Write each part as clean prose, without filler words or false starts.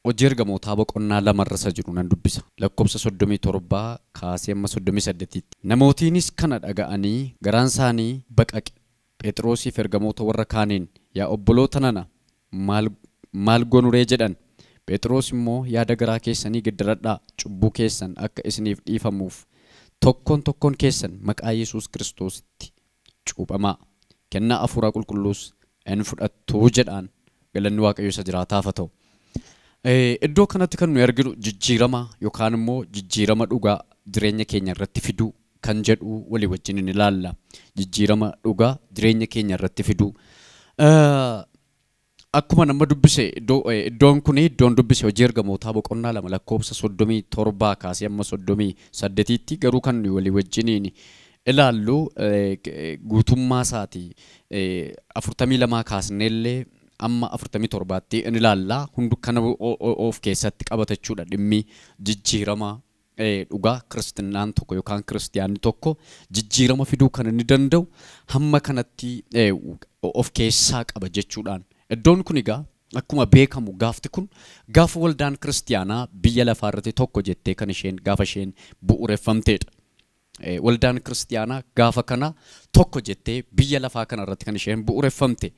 hojii ergamootaa boqonnaa lamarra jiru nan dubbisa. Lakkoobsa 37 kaasee amma 38tti. Namootiinis kana dhaga'anii garaan isaanii baqaqe. Phexrosiif ergamoota warra kaaniin yaa obboloota nana maal goonuree jedhan. Phexros immoo yaada garaa keessanii geddaradhaa cubbuu keessan akka isiniif dhiifamuuf tokkoon keessan maqaa Yesuus Kiristoositti cuuphamaa. Kennaa hafuura qulqulluus en fudhattuu jedhaan galanni Waaqayyo isa jiraataaf haa ta'u. Iddoo kanatti kan nuyi arginu jijjiirama yookaan immoo jijjiirama dhugaa jireenya keenya irratti fiduu kan jedhu walii wajjin ni ilaalla. Jijjiirama dhugaa jireenya keenya irratti fiduu. Akkuma nama dubbise iddoon kun iddoon dubbise hojii ergamootaa boqonnaa 2 lakkoobsa 37 kaasee amma 38tti garuu kan nuyi walii wajjin ilaallu guutummaa isaati 42 kaasneellee amma 47tti in ilaalla hundu kana of keessatti qabatachuudha dhimmi jijjiirama dhugaa kristinaan tokko yookaan kiristiyaanni tokko jijjiirama fiduu kan inni danda'u hamma kanatti of keessaa qaba jechuudhaan. Iddoon kun egaa akkuma beekamu gaafti kun gaafa waldaan kiristiyaanaa biyya lafaa irratti tokko jettee kan isheen gaafa isheen bu'uureffamteedha. Waldaan kiristiyaanaa gaafa kana tokko jettee biyya lafaa kana irratti kan isheen bu'uureffamte.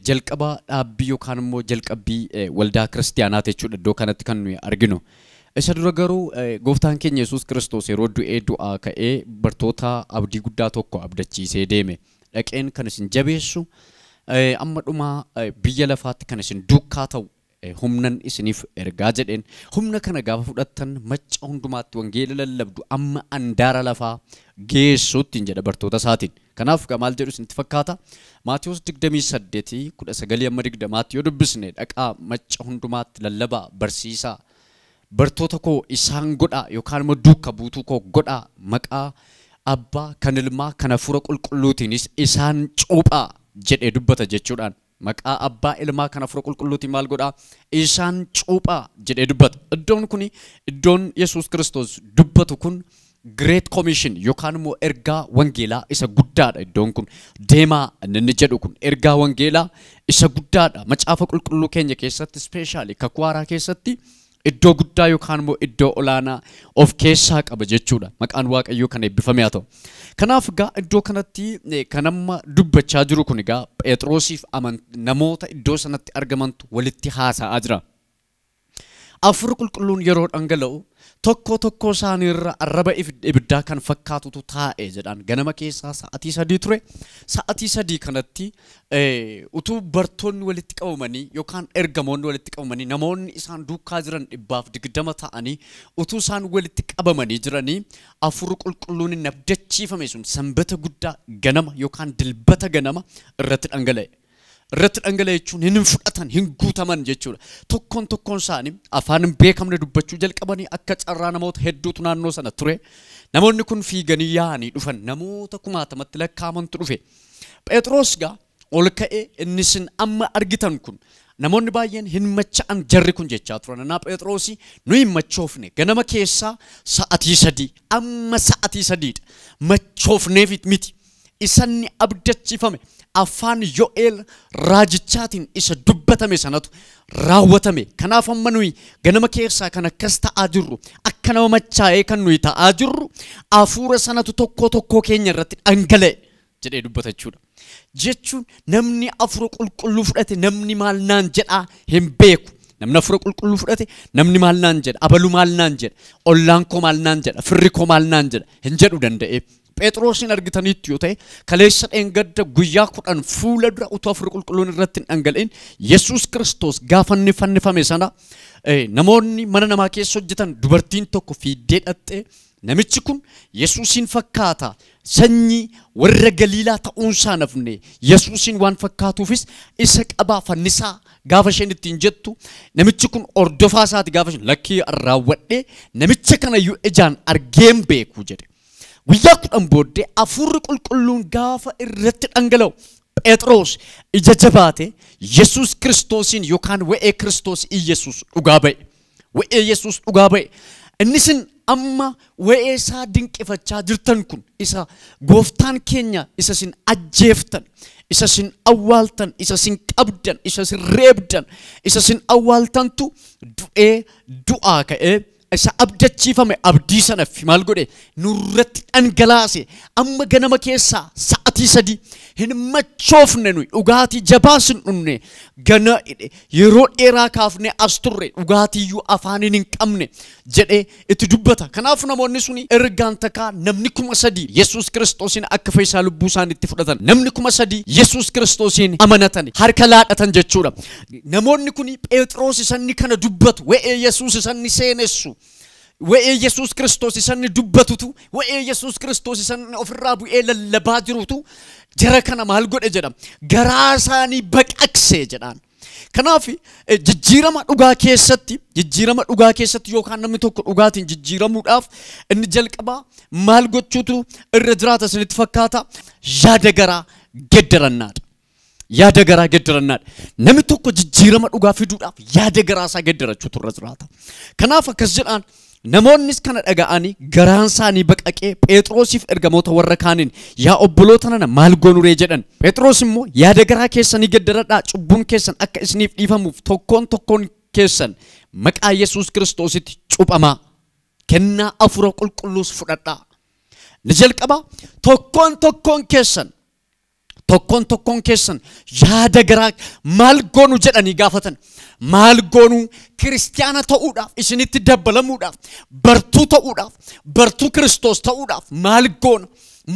Jalqaba dhaabbii yookaan immoo jalqabbii waldaa kiristiyaanaati jechuudha iddoo kanatti kan nuyi arginu. Isa dura garuu gooftaan keenya Yesuus Kiristoos yeroo du'ee du'aa ka'ee bartoota abdii guddaa tokko abdachiisee deeme. Dhaqeen kan isin jabeessu amma dhuma biyya lafaatti kan isin duukaa ta'u humnan isiniif ergaa jedheen. Humna kana gaafa fudhattan macca hundumaatti wangeela lallabdu amma andaara lafaa geessuutti jedha bartoota isaatiin. Kanaaf maal jedhu isinitti fakkaata? Maatiyos 28:19 amma 20 yoo dubbisne dhaqaa macca hundumaatti lallabaa barsiisaa bartoota koo isaan godhaa yookaan immoo duuka buutuu koo godhaa maqaa abbaa kan ilmaa kan hafuura qulqulluutiinis isaan cuuphaa jedhee dubbata jechuudhaan. Maqaa abbaa ilmaa kan hafuura qulqulluutiin maal godhaa isaan cuuphaa jedhee dubbata. Iddoon kun iddoon Yesuus Kiristoos dubbatu kun Great Commission yookaan immoo ergaa wangeelaa isa guddaadha. Iddoon kun deemaa inni jedhu kun ergaa wangeelaa isa guddaadha. Macaafa qulqulluu keenya keessatti specially kakuu haaraa keessatti iddoo guddaa yookaan immoo iddoo olaanaa of keessaa qaba jechuudha. Maqaan Waaqayyoo kan eebbifame haa ta'u. Kanaaf egaa iddoo kanatti kan amma dubbachaa jiru kun egaa Phexrosiif namoota iddoo sanatti argamantu walitti haasa'aa jira. Hafuurri qulqulluun yeroo dhangala'u tokko isaanii irra arraba ibiddaa kan fakkaatutu taa'e jedhaan ganama keessaa sa'atii 3 ture. Sa'atii 3 kanatti utuu bartoonni walitti qabamanii yookaan ergamoonni walitti qabamanii namoonni isaan duukaa jiran 120 ta'anii utuu isaan walitti qabamanii jiranii hafuurri qulqulluun inni abdachiifame sun sanbata guddaa ganama yookaan dilbata ganama irratti dhangala'e. Irratti dhangala'e jechuun hin fudhatan hin guutaman jechuudha. Tokkoon isaanii afaan hin beekamne dubbachuu jalqabanii akka carraa namoota hedduutu naannoo sana ture. Namoonni kun fiiganii yaa'anii dhufan namoota 1000tti lakkaa'amantu dhufe. Phexros gaa ol ka'ee inni isin amma argitan kun namoonni baay'een hin macha'an jarri kun jechaa turan. Phexros nu hin machoofne ganama keessaa sa'atii 3 amma sa'atii 3dha. Machoofneef miti. Isanni abdachiifame afaan Yo'eel raajichaatiin isa dubbatame sanatu raawwatame. Kanaaf amma nuyi ganama keessaa kan akkas ta'aa jirru akka nama machaa'ee kan nuyi ta'aa jirru hafuura sanatu tokko keenya irratti dhangala'e jedhee dubbata jechuudha. Jechuun namni hafuura qulqulluu fudhate namni maal naan jedhaa hin beeku. Namni hafuura qulqulluu fudhate namni maal naan jedha abaluu maal naan jedha ollaan koo maal naan jedha firri koo maal naan jedha hin jedhu danda'e. Phexrosin argitanitti yoo ta'e kaleessa dheengadda guyyaa 10 fuula dura utuu hafuura qulqulluun irratti dhangala'een Yesuus Kiristoos gaafa fannifame sana namoonni mana namaa keessa hojjetan dubartiin tokko fiiddee dhattee namichi kun Yesuusin fakkaata sanyii warra Galiilaa ta'uunsaa nafne Yesuusin waan fakkaatuufis isa qabaa fannisaa gaafa isheen ittiin jettu namichi kun ordofaa isaati gaafa isheen lakkii raawwadhee namicha kana iyyuu ijaan argeen beeku jedhe. Guyyaa 10 booddee hafuurri qulqulluun gaafa irratti dhangala'u Phexros ija jabaate Yesuus Kiristoosin yookaan wa'ee Kiristoos Yesuus dhugaa ba'e. Wa'ee Yesuus dhugaa ba'e. Innisin amma wa'ee isaa dinqifachaa jirtan kun isa gooftaan keenya isa sin ajjeeftan, isa sin awwaaltan, isa sin qabdan, isa sin reebdan, isa sin awwaaltantu du'ee du'aa ka'ee isa abdachiifame abdii sanaaf maal godhe nurratti dhangalaase. Amma ganama keessaa sa'atii 3 hin machoofne nuyi dhugaatii jabaa sin dhunne gana yeroo dheeraa kaafne as turre dhugaatiiyyuu afaaniin hin qabne jedhee itti dubbata. Kanaaf namoonni suni ergaan takaa namni 3,000 Yesuus Kiristoosin akka fayyisaa lubbuu isaaniitti fudhatan, namni 3,000 Yesuus Kiristoosin amanatan, harka laadhatan jechuudha. Namoonni kuni Phexros isanni kana dubbatu, wa'ee Yesuus isanni seenessu, wa'ee Yesuus Kiristoos isanni dubbatutu, wa'ee Yesuus Kiristoos isanni ofirraa bu'ee lallabaa jirutu jara kana maal godhe jedhama garaa isaanii baqaqsee jedhaan. Kanaaf jijjiirama dhugaa keessatti yookaan namni tokko dhugaatiin jijjiiramuudhaaf inni jalqabaa maal gochuutu irra jiraata isinitti fakkaata? Yaada garaa geddarannaadha. Yaada garaa geddarannaadha. Namni tokko jijjiirama dhugaa fiduudhaaf yaada garaa isaa geddarachuutu irra jiraata. Kanaaf akkas jedhaan namoonnis kana dhaga'anii garaan isaanii baqaqee Phexrosiif ergamoota warra kaaniin yaa obboloota nana maal goonuree jedhan. Phexros immoo yaada garaa keessanii geddaradhaa, cubbuun keessan akka isiniif dhiifamuuf tokkoon keessan maqaa Yesuus Kiristoositti cuuphamaa, kennaa Hafuura Qulqulluus fudhadhaa. Ni jalqabaa tokkoon keessan yaada garaa maal goonu jedhanii gaafatan. Maal goonu kiristiyaana ta'uudhaaf, isinitti dabbalamuudhaaf, bartuu ta'uudhaaf, bartuu Kiristoos ta'uudhaaf maal goona?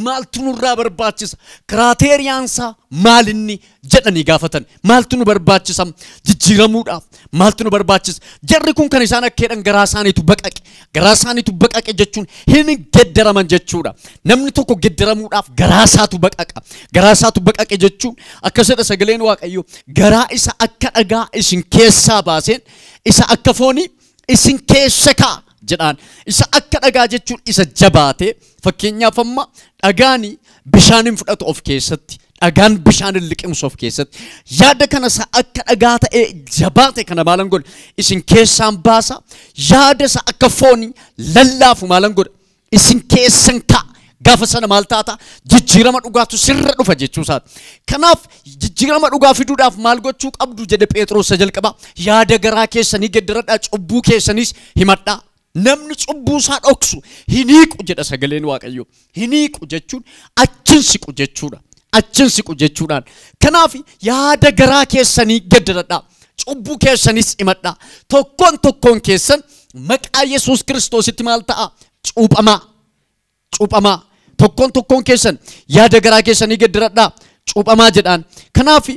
Maaltu nurraa barbaachisa? Kiraateriyaansaa maal inni jedhanii gaafatan. Maaltu nu barbaachisa jijjiiramuudhaaf? Maaltu nu barbaachisa? Jarri kun kan isaan akka jedhan garaa isaaniitu baqaqe. Garaa isaaniitu baqaqe jechuun hin geddaraman jechuudha. Namni tokko geddaramuudhaaf garaa isaatu baqaqa. Garaa isaatu baqaqe jechuun akkasidha sagaleen Waaqayyoo. Garaa isa akka dhagaa isin keessaa baaseen isa akka foonii isin keessa kaa'a jedhaan. Isa akka dhagaa jechuun isa jabaate. Fakkeenyaaf amma dhagaani bishaanin fudhatu of keessatti, dhagaan bishaanin liqimsu of keessatti. Yaada kana isa akka dhagaa ta'ee jabaate kana maalan godha isin keessaan baasa. Yaada isa akka foonii lallaafu maalan godha isin keessan kaa'a. Gaafa sana maal taata? Jijjiirama dhugaatu sirra dhufa jechuusaati. Kanaaf jijjiirama dhugaa fiduudhaaf maal gochuu qabdu jedhe Phexros jalqaba. Yaada garaa keessanii geddaradhaa, cubbuu keessanis himadhaa. Namni cubbuu isaa dhoksu hin hiiqu jedha sagaleen Waaqayyoo. Hin hiiqu jechuun achin siqu jechuudha. Achin siqu jechuudhaan. Kanaaf yaada garaa keessanii geddaradhaa, cubbuu keessanis himadhaa. Tokkoon keessan maqaa Yesuus Kiristoositti maal ta'a? Cuuphamaa. Tokkoon keessan yaada garaa keessanii geddaradhaa, cuuphamaa jedhaan. Kanaaf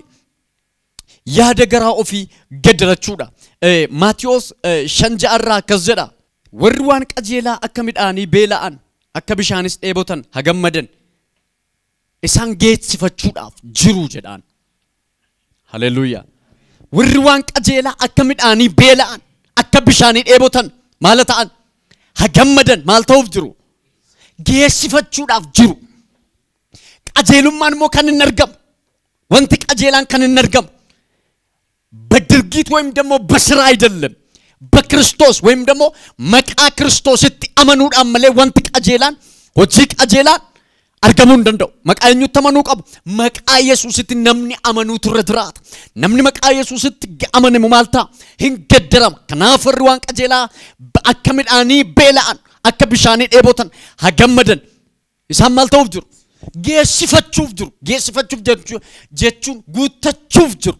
yaada garaa ofii geddarachuudha. Maatiyos 5:6 akkas jedha. Warri waan qajeelaa akka midhaanii beela'an, akka bishaanis dheebotan hagammadan isaan geessifachuudhaaf jiru jedhaan. Haleluuyaa. Warri waan qajeelaa akka midhaanii beela'an, akka bishaanii dheebotan maal ta'an? Hagammadan maal ta'uuf jiru? Geessifachuudhaaf jiru. Qajeelummaan immoo kan hin argamu, wanti qajeelaan kan hin argamu በድርጊት ወይም ደግሞ በስራ አይደለም፣ በክርስቶስ ወይም ደግሞ መቃ ክርስቶስቲ አመኑድ አመለ ወንት ቀጀላን ሆጂ ቀጀላን አርገሙ እንደንደው መቃየኙ ተመኑ ቀብ መቃ ኢየሱስቲ ነምኒ አመኑ ትረድራት ነምኒ መቃ ኢየሱስቲ አመነ ማልታ ህንገደረም ከናፈር ዋን ቀጀላ አከምዳኒ ቤላን አከብሻኒ ዴቦተን ሀገመደን ይሳማልተው ጅሩ ጌሲፈቹፍ ጀቹን ጉተቹፍ ጅሩ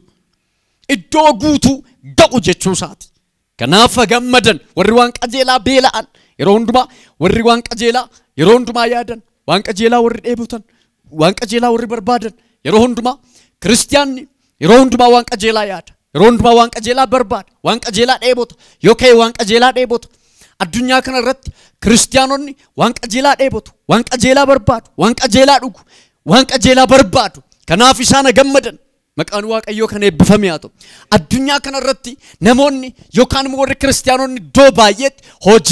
ኢዶ ጉቱ ደቁ ጀቹ ሳት ከናፈ ገመደን ወሪ ዋን ቀጀላ ቤላን የሮንዱማ ወሪ ዋን ቀጀላ የሮንዱማ ያደን ዋን ቀጀላ ወሪ ዴቦተን ዋን ቀጀላ ወሪ በርባደን የሮንዱማ ክርስቲያን የሮንዱማ ዋን ቀጀላ ያደ የሮንዱማ ዋን ቀጀላ በርባድ ዋን ቀጀላ ዴቦት ዮኬ ዋን ቀጀላ ዴቦት አዱኛ ከነረት ክርስቲያኖኒ ዋን ቀጀላ ዴቦት ዋን ቀጀላ በርባድ ዋን ቀጀላ ዱጉ ዋን ቀጀላ በርባዱ ከናፊሳነ ገመደን መቃኑ ዋቀዮ ከነ በፈሚያቶ አዱኛ ከነረት ነሞኒ ዮካን ወር ክርስቲያኖኒ ዶባየት ሆጂ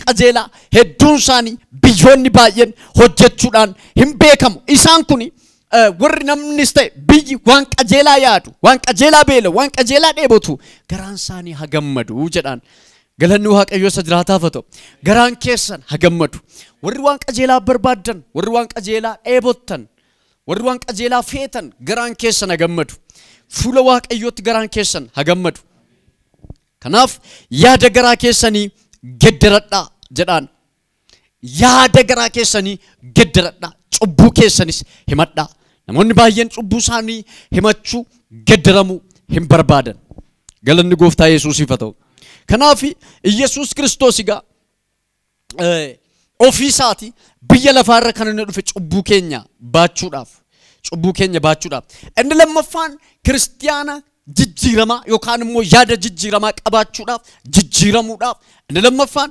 ቀጀላ ሄዱንሳኒ ቢዮኒ ባየን ሆጀቹዳን ህምቤከሙ ኢሳንኩኒ ወር ነምንስተ ቢይ ዋን ቀጀላ ያዱ ዋን ቀጀላ ቤለ ዋን ቀጀላ ዴቦቱ ገራንሳኒ ሀገመዱ ጀዳን galanni waaqayyo isa jiraataa haa ta'u. Garaan keessan haa gammadu. Warri waan qajeelaa barbaadan, warri waan qajeelaa dheebottan, warri waan qajeelaa feetan garaan keessan haa gammadu. Fuula waaqayyootti garaan keessan haa gammadu. Kanaaf yaada garaa keessanii gedderadhaa jedhaan. Yaada garaa keessanii gedderadhaa. Cubbuu keessanis himadhaa. Namoonni baay'een cubbuu isaanii himachuu gedderamuu hin barbaadan. Galanni gooftaa Yesuusiif haa ta'u. Kanaaf Yesuus Kiristoos egaa ofii isaati biyya lafaarra kan inni dhufe cubbuu keenya baachuudhaaf. Cubbuu keenya baachuudhaaf. Inni lammaffaan kiristiyaana jijjiiramaa yookaan immoo yaada jijjiiramaa qabaachuudhaaf, jijjiiramuudhaaf. Inni lammaffaan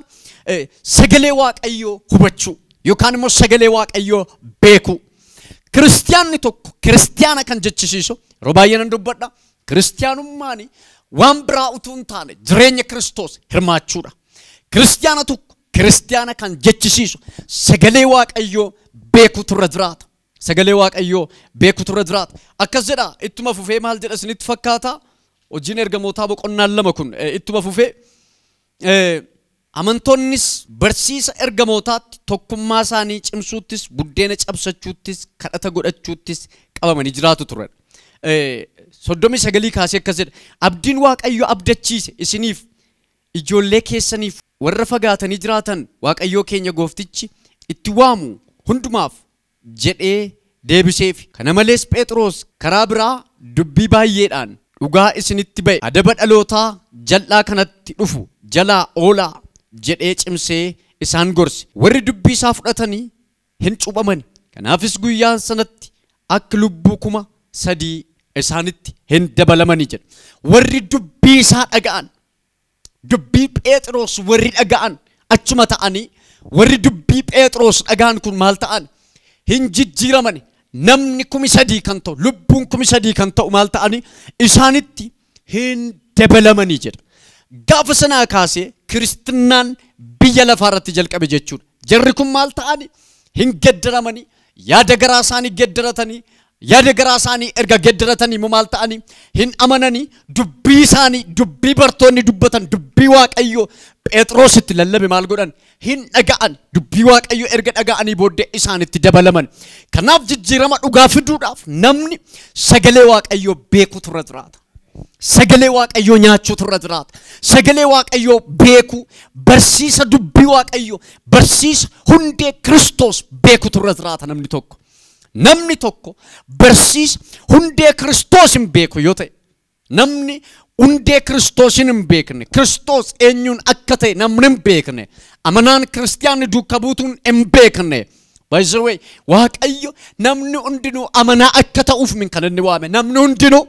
sagalee waaqayyoo hubachuu yookaan immoo sagalee waaqayyoo beekuu. Kiristiyaanni tokko kiristiyaana kan jechisiisu yeroo baay'ee nan dubbadha. Kiristiyaanummaani waan biraa utuu hin taane jireenya Kiristoos hirmaachuudha. Kiristiyaana tokko kiristiyaana kan jechisiisu sagalee waaqayyoo beekuutu irra jiraata. Sagalee waaqayyoo beekuutu irra jiraata. Akkas jedha ittuma fufee maal jedha isinitti fakkaata? Hojiin ergamootaa boqonnaan 2 kun ittuma fufee amantoonnis barsiisa ergamootaatti tokkummaa isaanii cimsuuttis, buddeena cabsachuuttis, kadhata godhachuuttis qabamanii jiraatu turan. 39 kaasee akkas jedha. Abdiin waaqayyo abdachiise isiniif, ijoollee keessaniif, warra fagaatanii jiraatan waaqayyoo keenya gooftichi itti waamu hundumaaf jedhee deebiseef. Kana malees Phexros karaa biraa dubbii baay'eedhaan dhugaa isinitti ba'e adaba dhalootaa jal'aa kanatti dhufu jalaa oolaa jedhee cimsee isaan gorse. Warri dubbii isaa fudhatanii hin cuuphaman. Kanaafis guyyaa sanatti akka lubbuu 3,000 isaanitti hin dabalamanii jedha. Warri dubbii isaa dhaga'an, dubbii Phexros warri dhaga'an achuma ta'anii, warri dubbii Phexros dhaga'an kun maal ta'an? Hin jijjiiramani. Namni 3,000 kan ta'u, lubbuun 3,000 kan ta'u maal ta'anii? Isaanitti hin dabalamanii jedha. Gaafa sanaa kaasee kiristinnaan biyya lafaarratti jalqabe jechuudha. Jarri kun maal ta'ani? Hin geddaramanii, yaada garaa isaanii geddaratanii, yaada garaa isaanii erga geddaratanii immoo maal ta'anii? Hin amananii, dubbii isaanii, dubbii bartoonni dubbatan, dubbii waaqayyoo Phexrositti lallabe maal godhan? Hin dhaga'an. Dubbii waaqayyoo erga dhaga'anii booddee isaanitti dabalaman. Kanaaf jijjiirama dhugaa fiduudhaaf namni sagalee waaqayyoo beekuutu irra jiraata. Sagalee waaqayyoo nyaachuutu irra jiraata. Sagalee waaqayyoo beekuu, barsiisa dubbii waaqayyoo, barsiisa hundee Kiristoos beekuutu irra jiraata namni tokko. Namni tokko barsiisa hundee Kiristoos hin beeku yoo ta'e, namni hundee Kiristoos hin beekne, Kiristoos eenyuun akka ta'e namni hin beekne, amanaan kiristiyaanni duukaa buutuun hin beekne. By the way, waaqayyo namni hundinuu amanaa akka ta'uuf min kan inni waame. Namni hundinuu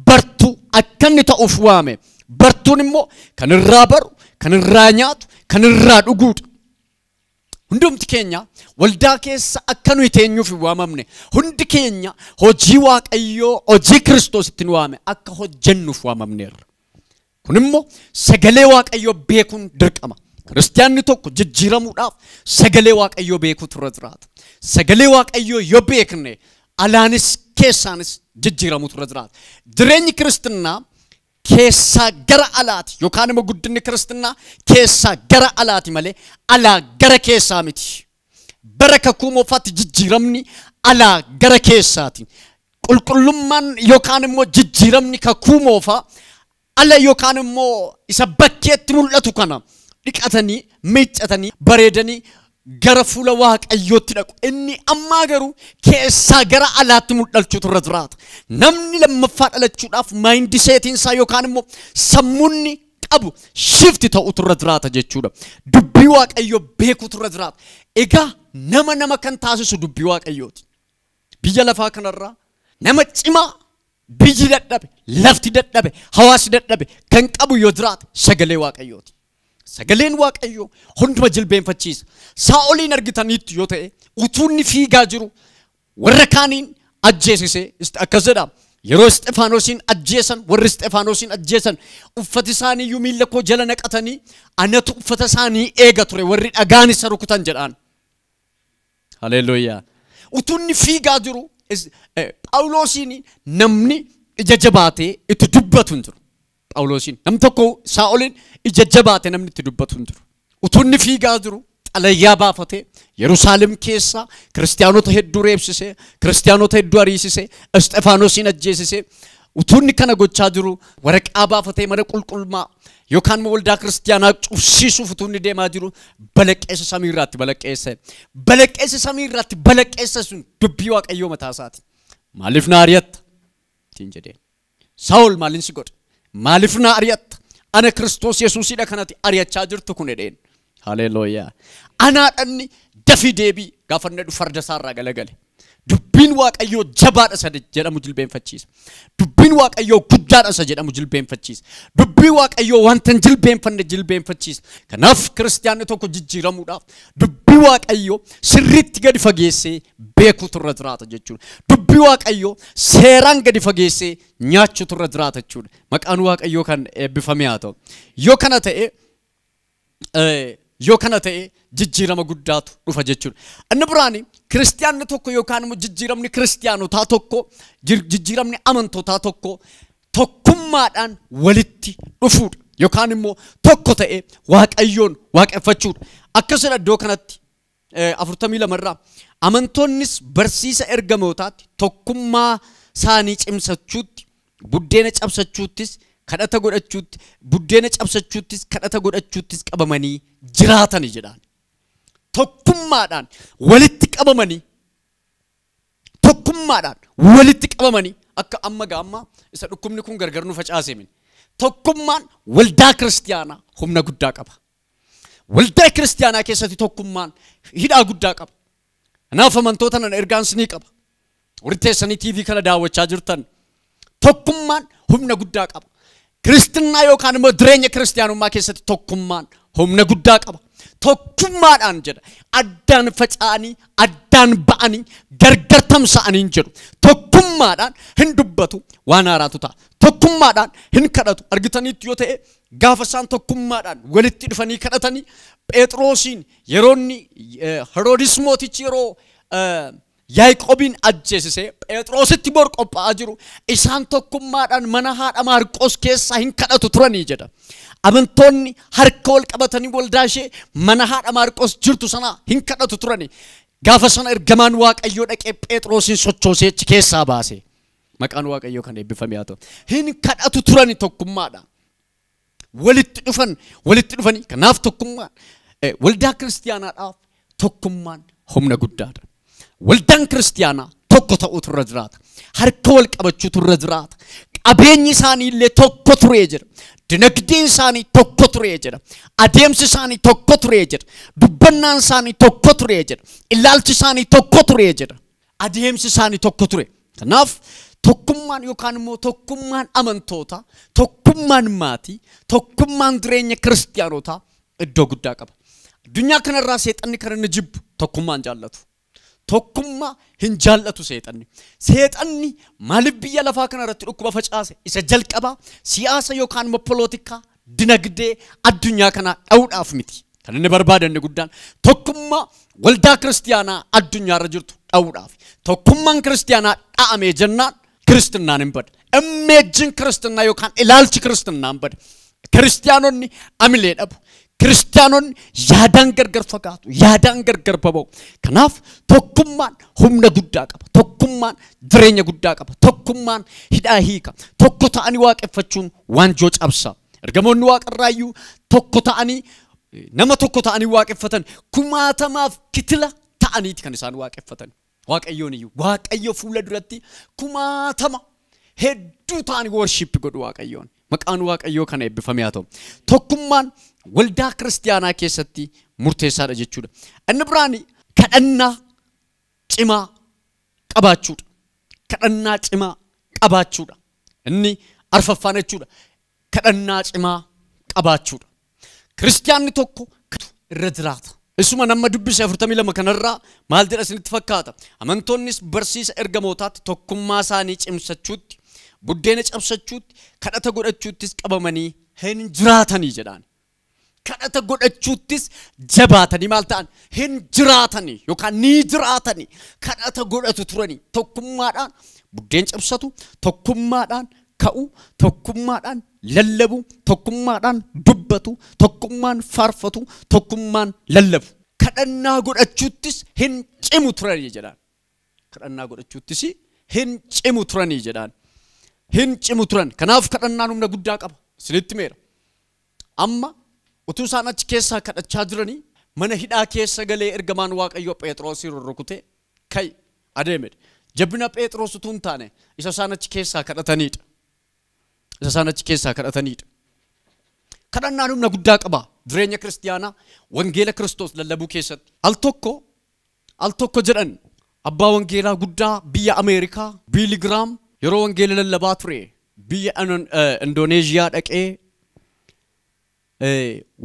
bartuu akka inni ta'uuf waame. Bartuun immoo kan irraa baru, kan irraa nyaatu, kan irraa dhuguudha. Hundumti keenya waldaa keessa akka nuyi teenyuuf waamamne. Hundi keenya hojii waaqayyoo, hojii Kiristoos ittiin waame akka hojjennuuf waamamneerra. Kun immoo sagalee waaqayyoo beekuun dirqama. Kiristiyaanni tokko jijjiiramuudhaaf sagalee waaqayyoo beekuutu irra jiraata. Sagalee waaqayyoo yoo beekne alaanis keessaanis jijjiiramuutu irra jiraata. Jireenyi kiristinnaa keessaa gara alaati yookaan immoo guddinni kiristinnaa keessaa gara alaati malee alaa gara keessaa miti. Bara kakuu moofaatti jijjiiramni alaa gara keessaati. Qulqullummaan yookaan immoo jijjiiramni kakuu moofaa ala yookaan immoo isa bakkeetti mul'atu kana dhiqatanii, miiccatanii, bareedanii gara fuula waaqayyootti dhaqu. Inni ammaa garuu keessaa gara alaatti mul'achuutu irra jiraata. Namni lammaffaa dhalachuudhaaf maayindi seetiin isaa yookaan immoo sammuunni qabu shifti ta'utu irra jiraata jechuudha. Dubbii waaqayyoo beekuutu irra jiraata. Egaa nama kan taasisu dubbii waaqayyooti. Biyya lafaa kanarraa nama cimaa biyyi dadhabe, lafti dadhabe, hawaasi dadhabe kan qabu yoo jiraate sagalee waaqayyooti. Sagaleen waaqayyoo hunduma jilbeenfachiisa. Saa'oliin argitaniitti yoo ta'e utuunni fiigaa jiru warra kaaniin ajjeesisee akkas jedha. Yeroo Isxefaanosiin ajjeesan, warri Isxefaanosiin ajjeesan uffata isaanii iyyuu miilla koo jala naqatanii anatu uffata isaanii eega ture warri dhagaan isa rukutan jedhaan. Haleluuyaa. Utuunni fiigaa jiru Phaawulosiin namni ija jabaatee itti dubbatu hin jiru. Phaawulosin. Nam tokko Saa'olin ija jabaate namni itti dubbatu hin jiru. Utunni fiigaa jiru xalayyaa baafatee Yerusaalem keessa kiristaanota hedduu reebsisee, kiristaanota hedduu ariisisee, Isxefaanosin ajjeesisee utunni kana gochaa jiru waraqaa baafatee mana qulqullummaa yookaan waldaa kiristaanaa cufsiisuuf utunni deemaa jiru balaqqeessa samiirraatti balaqqeessa. Balaqqeessa samiirraatti balaqqeessa sun dubbii Waaqayyoo mataa isaati. Maaliif na ari'atta? Ittiin jedheen. Saa'ol maalin si godhe? Maaliif na ari'atta? Ana Kiristoos Yesuusidha kanatti ari'achaa jirtu kun jedheen. Haleluuyaa. Anaadhanni dafii deebii gaafanne farda isaarraa galagale. Dubbiin Waaqayyoo jabaadha isa jedhamu jilbeenfachiisa. Dubbiin Waaqayyoo guddaadha isa jedhamu jilbeenfachiisa. Dubbii Waaqayyoo wanta hin jilbeenfanne jilbeenfachiisa. Kanaaf kiristaanni tokko jijjiiramuudhaaf dubbii Waaqayyoo sirriitti gadi fageessee beekuutu irra jiraata jechuudha. Dubbii Waaqayyoo seeraan gadi fageessee nyaachuutu irra jiraata jechuudha. Maqaan Waaqayyoo kan eebbifame haa ta'u. Yoo kana ta'e jijjiirama guddaatu dhufa jechuudha. Inni biraani kiristaanni tokko yookaan immoo jijjiiramni kiristaanotaa tokko jijjiiramni amantootaa tokko tokkummaadhaan walitti dhufuudha yookaan immoo tokko ta'e Waaqayyoon waaqeffachuudha. Akkasuma iddoo kanatti 42 irraa amantoonnis barsiisa ergamootaatti tokkummaa isaanii cimsachuutti buddeena cabsachuuttis kadhata godhachuutti buddeena cabsachuuttis kadhata godhachuuttis qabamanii jiraatanii jedhaan. Tokkummaadhaan walitti qabamanii akka amma gaamma isa dhukkubni kun gargar nu facaase min. Tokkummaan waldaa kiristaanaa humna guddaa qaba. Waldaa kiristaanaa keessatti tokkummaan hidhaa guddaa qaba. Kanaaf amantoota nan ergaan sinii qaba. Warri teessanii TV kana daawwachaa jirtan tokkummaan humna guddaa qaba. Kristinaa yookaan immoo jireenya kiristaanummaa keessatti tokkummaan humna guddaa qaba. Tokkummaadhaan jedha addaan faca'anii addaan ba'anii gargar tamsa'anii jedhu. Tokkummaadhaan hin dubbatu waan haaraatu ta'a. Tokkummaadhaan hin kadhatu. Argitaniitti yoo ta'e gaafa isaan tokkummaadhaan walitti dhufanii kadhatanii Phexroosiin yeroonni Heroodis mootichi yeroo Yaaqoobiin ajjeesisee Phexroositti bor qophaa'aa jiru isaan tokkummaadhaan mana haadha Maarqos keessaa hin kadhatu turanii jedha. Amantoonni harka wal qabatanii waldaa ishee mana haadha Maarqos jirtu sana hin kadhatu turanii. Gaafa sana ergamaan Waaqayyoo dhaqee Phexroosiin sochoosee achi keessaa baase. Maqaan Waaqayyoo kan eebbifame haa ta'u. Hin kadhatu turanii tokkummaadhaan. Walitti dhufanii kanaaf tokkummaan waldaa kiristaanaadhaaf tokkummaan humna guddaadha. Waldaan kiristaanaa tokko ta'uutu irra jiraata. Harka wal qabachuutu irra jiraata. Qabeenyi isaanii illee tokko turee jira. Dinagdeen isaanii tokko turee jira. Adeemsi isaanii tokko turee jira. Dubbannaan isaanii tokko turee jira. Ilaalchi isaanii tokko turee jira. Adeemsi isaanii tokko ture. Kanaaf tokkummaan yookaan immoo tokkummaan amantoota, tokkummaan maatii, tokkummaan jireenya kiristaanotaa iddoo guddaa qaba. Addunyaa kanarraa seexanni kan inni jibbu tokkummaan jaallatu. Tokkummaa hin jaallatu seexanni. Seexanni maaliif biyya lafaa kanarratti dhukkuba facaase? Isa jalqabaa siyaasa yookaan immoo polootikaa dinagdee addunyaa kanaa dha'uudhaaf miti. Kan inni barbaadanne guddaan tokkummaa waldaa kiristaanaa addunyaarra jirtu dha'uudhaaf. Tokkummaan kiristaanaa dha'amee jennaan kiristinaan hin bada. Immeejjiin kiristinaa yookaan ilaalchi kiristinaan bada. Kiristaanonni amilee dhabu. Kiristaanonni yaadaan gargar fagaatu, yaadaan gargar baba'u. Kanaaf tokkummaan humna guddaa qaba. Tokkummaan jireenya guddaa qaba. Tokkummaan hidhaa hiika. Tokko ta'anii waaqeffachuun waanjoo cabsa. Ergamoonni waaqarraayyuu tokko ta'anii nama tokko ta'anii waaqeffatan kumaatamaaf kitila ta'aniiti kan isaan waaqeffatan. Waaqayyoon iyyuu Waaqayyo fuula duratti kumaatama hedduu ta'anii worship godhu Waaqayyoon. Maqaan Waaqayyoo kana eebbifame haa ta'u. Tokkummaan waldaa kiristaanaa keessatti murteessaadha jechuudha. Inni biraan kadhannaa cimaa qabaachuudha. Kadhannaa cimaa qabaachuudha. Inni arfaffaan jechuudha. Kadhannaa cimaa qabaachuudha. Kiristaanni tokko irra jiraata. Isuma nama dubbise 42 kanarraa maal jedha isinitti fakkaata? Amantoonnis barsiisa ergamootaatti tokkummaa isaanii cimsachuutti, buddeena cabsachuutti, kadhata godhachuuttis qabamanii hin jiraatanii jedhaan. Kadhata godhachuuttis jabaatanii maal ta'an? Hin jiraatanii yookaan ni jiraatanii kadhata godhatu turanii tokkummaadhaan buddeen cabsatu, tokkummaadhaan ka'u, tokkummaadhaan lallabu, tokkummaadhaan dubbatu, tokkummaan faarfatu, tokkummaan lallabu. Kadhannaa godhachuuttis hin cimu turanii jedhaan. Kadhannaa godhachuuttis hin cimu turanii jedhaan. Hin cimu turan. Kanaaf kadhannaan humna guddaa qaba. Isinitti meera. Amma utuu isaan achi keessaa kadhachaa jiranii mana hidhaa keessa galee ergamaan Waaqayyoo Phexrosin rurrukutee kai adeemedha. Jabina Phexros utuu hin taane isa isaan achi keessaa kadhatanidha. Isa isaan achi keessaa kadhatanidha. Kadhannaan humna guddaa qaba. Jireenya kiristaanaa wangeela Kiristoos lallabuu keessatti. Al tokko jedhan abbaa wangeelaa guddaa biyya Ameerikaa Billy Graham yeroo wangeela lallabaa ture biyya Indoneeziyaa dhaqee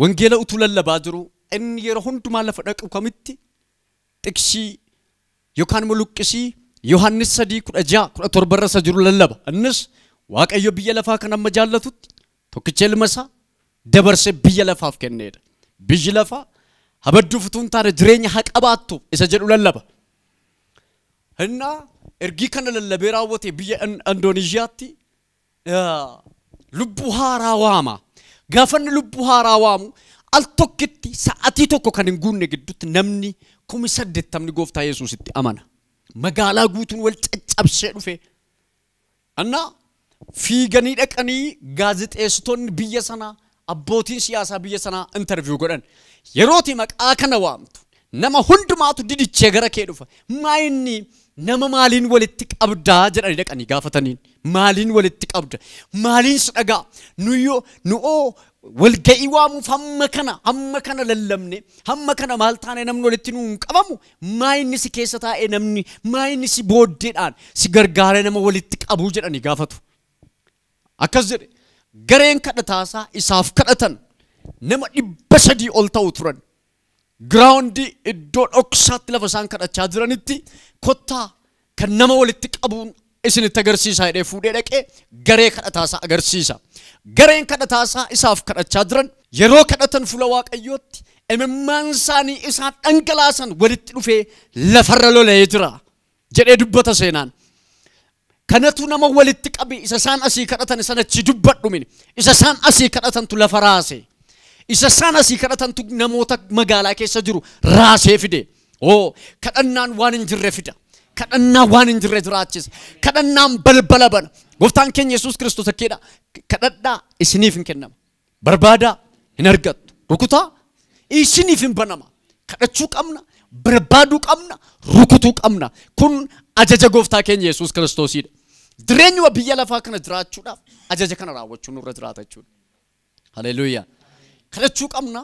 wangeela utuu lallabaa jiru inni yeroo hundumaa lafa dhaqu kamitti xiqsii yookaan muluqqisii Yohaannis 3:16-17 irra jiru lallaba. Innis Waaqayyo biyya lafaa kan amma jaallatutti tokkicha ilma isaa dabarsee biyya lafaaf kenneedha. Biyyi lafaa habadduuf utuu hin taane jireenya haa qabaattu isa jedhu lallaba. Innaa ergii kana lallabee raawwate biyya Indoneeziyaatti lubbuu haaraa waama. Gaafanni lubbuu haaraa waamu al tokkitti sa'atii tokko kan hin guunne gidduutti namni 80,000 gooftaa Yesuusitti amana. Magaalaa guutuun wal caccabsee dhufe. Annaa fiiganii dhaqanii gaazexeessitoonni biyya sanaa abbootiin siyaasaa biyya sanaa interview godhan. Yerooti maqaa kana waamtu nama hundumaatu didichee gara kee dhufa. Maayinni nama maaliin walitti qabdaa jedhanii dhaqanii gaafataniin. Maaliin walitti qabda? Maaliin si dhagaa? Nu'oo walga'ii waamuuf hamma kana lallabne hamma kana maal taane namni walitti nuun qabamu maayinni si keessa taa'ee namni maayinni si booddeedhaan si gargaaree nama walitti qabuu jedhanii gaafatu. Akkas jedhe gareen kadhataasaa isaaf kadhatan nama 300 ol ta'u turan. Giraawundii iddoo dhoksaatti lafa isaan kadhachaa jiranitti kottaa kan nama walitti qabuun isinitti agarsiisa jedhee fuudhee dhaqee garee kadhataasaa agarsiisa. Gareen kadhataasaa isaaf kadhachaa jiran yeroo kadhatan fuula Waaqayyootti imimmaan isaanii isaan dhangalaasan walitti dhufee lafarra lola'ee jira jedhee dubbata seenaan. Kanatu nama walitti qabe isa isaan asii kadhatan sana achi dubbadhu mini isa isaan asii kadhatantu lafa raase. Isa isaan asii kadhatantu namoota magaalaa keessa jiru raasee fide. Kadhannaan waan hin jirre fida. Kadhannaa waan hin jirre jiraachisa. Kadhannaan balbala bana. Gooftaan keenya Yesuus Kiristoos akkeedha. Kadhadhaa isiniif hin kennama. Barbaadaa hin argattu. Rukutaa isiniif hin banama. Kadhachuu qabna, barbaaduu qabna, rukutuu qabna. Kun ajaja Gooftaa keenya Yesuus Kiristoosidha. Jireenyuma biyya lafaa kana jiraachuudhaaf ajaja kana raawwachuu nurra jiraata jechuudha. Haleluuyaa. Kadhachuu qabna.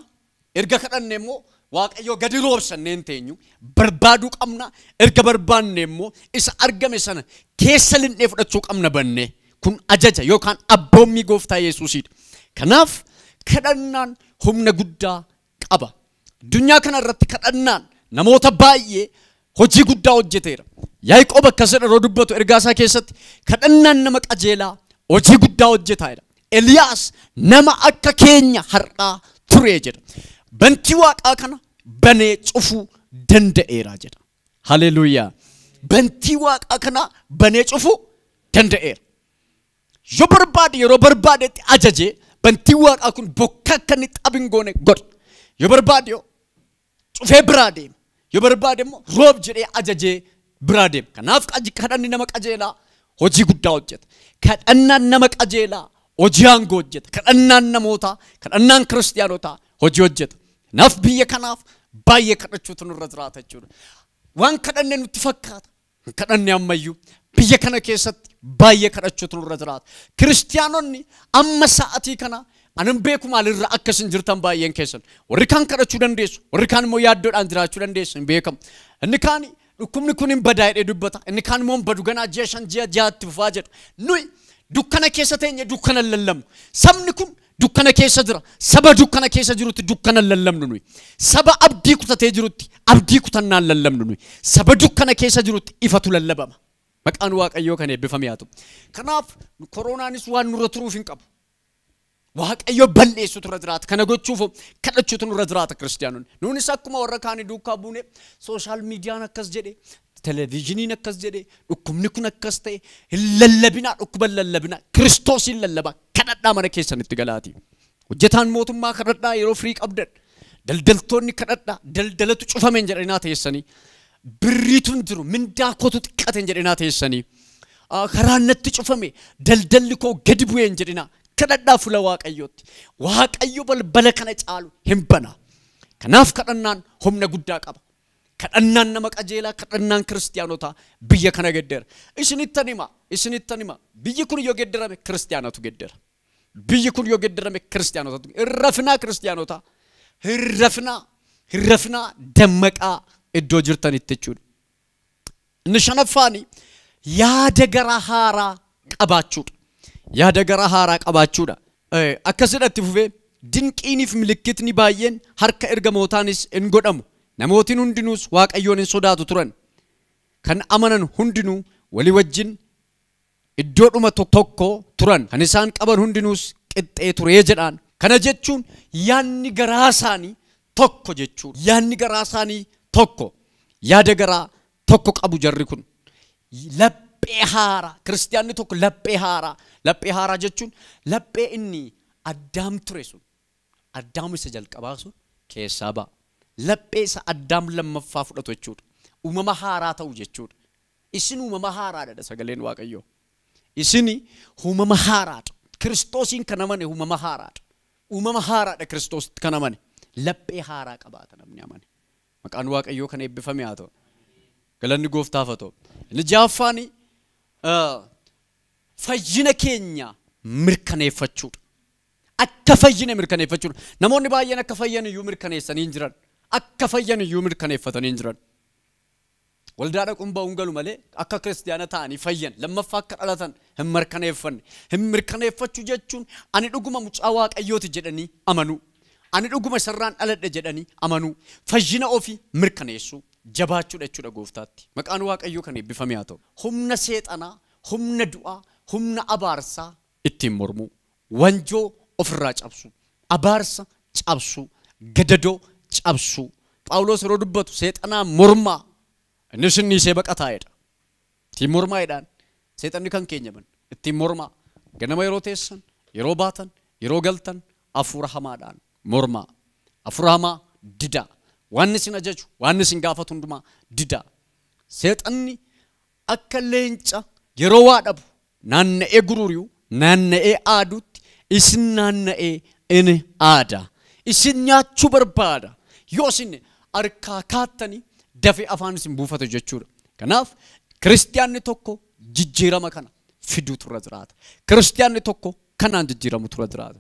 Erga kadhanne immoo Waaqayyo gadi roobsanneen teenyu barbaaduu qabna. Erga barbaanne immoo isa argame sana keessa linnee fudhachuu qabna banne. Kun ajaja yookaan abboommii Gooftaa Yesuusidha. Kanaaf kadhannaan humna guddaa qaba. Addunyaa kana irratti kadhannaan namoota baay'ee hojii guddaa hojjeteera. Yaaqoob akkas jedha dubbatu ergaa isaa keessatti kadhannaan nama qajeelaa hojii guddaa hojjetaadha. Eliyaas nama akka keenya har'aa ture jedha. Bantii Waaqaa kana banee cufuu danda'eera jedha. Haleluuyaa. Bantii Waaqaa kana banee cufuu danda'eera. Yoo barbaade yeroo barbaadetti ajajee bantii Waaqaa kun bokka akka inni xabin goone godha. Yoo barbaade cufee biraa deema. Yoo barbaade immoo roob jedhee ajajee biraa deema. Kanaaf kadhanni nama qajeelaa hojii guddaa hojjeta. Kadhannaan nama qajeelaa hojii aangoo hojjeta. Kadhannaan namootaa, kadhannaan kiristaanotaa hojii hojjeta. Kanaaf biyya kanaaf baay'ee kadhachuutu nurra jiraata jechuudha. Waan kadhanne nutti fakkaata. Kadhanne ammayyuu biyya kana keessatti baay'ee kadhachuutu nurra jiraata. Kiristaanonni amma sa'atii kana anan beeku maalirra akkasin jirtan baay'een keessan. Warri kaan kadhachuu dandeessu, warri kaan immoo yaaddoodhaan jiraachuu dandeessu hin beekamu. Inni kaan dhukkubni kun hin badaa jedhee dubbata. Inni kaan immoo badu ganaa ji'a 5 ji'a 6tti fufaa jedhu. Nuyi dukkana keessa teenye dukkana lallabnu. Sabni kun dukkana keessa jira. Saba dukkana keessa jirutti dukkana lallabnu nuyi. Saba abdii kutatee jirutti abdii kutannaan lallabnu nuyi. Saba dukkana keessa jirutti ifatu lallabama. Maqaan Waaqayyoo kan eebbifame haa ta'u. Kanaaf koronaanis waan nurra turuuf hin qabu. Waaqayyo balleessutu nurra jiraata. Kana gochuuf kadhachuutu nurra jiraata kiristaanonni. Nuunis akkuma warra kaanii duukaa buune sooshaal miidiyaan akkas jedhe televizhiniin akkas jedhe dhukkubni kun akkas ta'e hin lallabinaa dhukkuba lallabinaa Kiristoosiin lallabaa kadhadhaa mana keessanitti galaati. Hojjetaan mootummaa kadhadhaa yeroo firii qabdan daldaltoonni kadhadhaa daldalatu cufameen jedhanaa teessanii birriituun jiru mindaa kootu xiqqateen jedhanaa teessanii karaan natti cufame daldalli koo gadi bu'een jedhanaa kadhadhaa fuula Waaqayyootti. Waaqayyo balbala kana caalu hin bana. Kanaaf kadhannaan humna guddaa qaba. Kadhannaan nama qajeelaa kadhannaan kiristaanota biyya kana geddera. Isinittan hima biyyi kun yoo gedderame kiristaanatu geddera. Biyyi kun yoo gedderame kiristaanota irrafinaa kiristaanota hirrafinaa dammaqaa iddoo jirtanitti jechuudha. Inni shanaffaani yaada garaa haaraa qabaachuudha. Yaada garaa haaraa qabaachuudha. Akkasidhatti fufee dinqiiniif milikkitni baay'een harka ergamootaanis hin godhamu. Namootiin hundinuus Waaqayyoon hin sodaatu turan. Kan amanan hundinuu walii wajjin iddoodhuma tokko turan. Kan isaan qaban hundinuus qixxee turee jedhaan. Kana jechuun yaadni garaa isaanii tokko jechuudha. Yaadni garaa isaanii tokko. Yaada garaa tokko qabu jarri kun. Laphee haaraa. Kiristaanni tokko laphee haaraa. Laphee haaraa jechuun laphee inni Addaam ture sun. Addaam isa jalqabaa sun keessaa ba'a. Laphee isa Addaam lammaffaa fudhatu jechuudha. Uumama haaraa ta'u jechuudha. Isin uumama haaraadha sagaleen Waaqayyoo. Isin uumama haaraadha. Kiristoosiin kan amane uumama haaraadha. Uumama haaraadha Kiristoositti kan amane. Laphee haaraa qabaata namni amane. Maqaan Waaqayyoo kan eebbifame haa ta'u. Galanni Gooftaaf haa ta'u. Inni ja'affaani fayyina keenya mirkaneeffachuudha. Akka fayyina mirkaneeffachuudha. Namoonni baay'een akka fayyan iyyuu mirkaneessanii jiran. Akka fayyan iyyuu mirkaneeffatanii jiran. Waldaa dhaquun ba'uun galu malee akka kiristaana ta'anii fayyan lammaffaa akka dhalatan hin mirkaneeffanne. Hin mirkaneeffachuu jechuun ani dhuguma mucaa Waaqayyooti jedhanii amanuu. Ani dhuguma sarraan dhaladhe jedhanii amanuu. Fayyina ofii mirkaneessuu jabaachuudha jechuudha Gooftaatti. Maqaan Waaqayyoo kan eebbifame haa ta'u. Humna seexanaa, humna du'aa, humna abaarsaa ittiin mormuu. Wanjoo ofirraa cabsuu. Abaarsa cabsuu. Gadadoo cabsuu. Phaawulos yeroo dubbatu seexanaa mormaa. Inni sinniisee baqataa'edha. Ittiin mormaa'edhaan seexanni kan keenya ban ittiin mormaa. Ganama yeroo teessan, yeroo baatan, yeroo galtan hafuura hamaadhaan mormaa. Hafuura hamaa didaa. Waan isin ajaju, waan isin gaafatu hundumaa didaa. Seexanni akka leenca yeroo waa dhabu naanna'ee gururiyu, naanna'ee aaduutti isin naanna'ee inni aada. Isin nyaachuu barbaada. Yoo isin harkaa kaattanii dafee afaan isin buufatu jechuudha. Kanaaf kiristaanni tokko jijjiirama kana fiduu turra jiraata. Kiristaanni tokko kanaan jijjiiramu turra jiraata.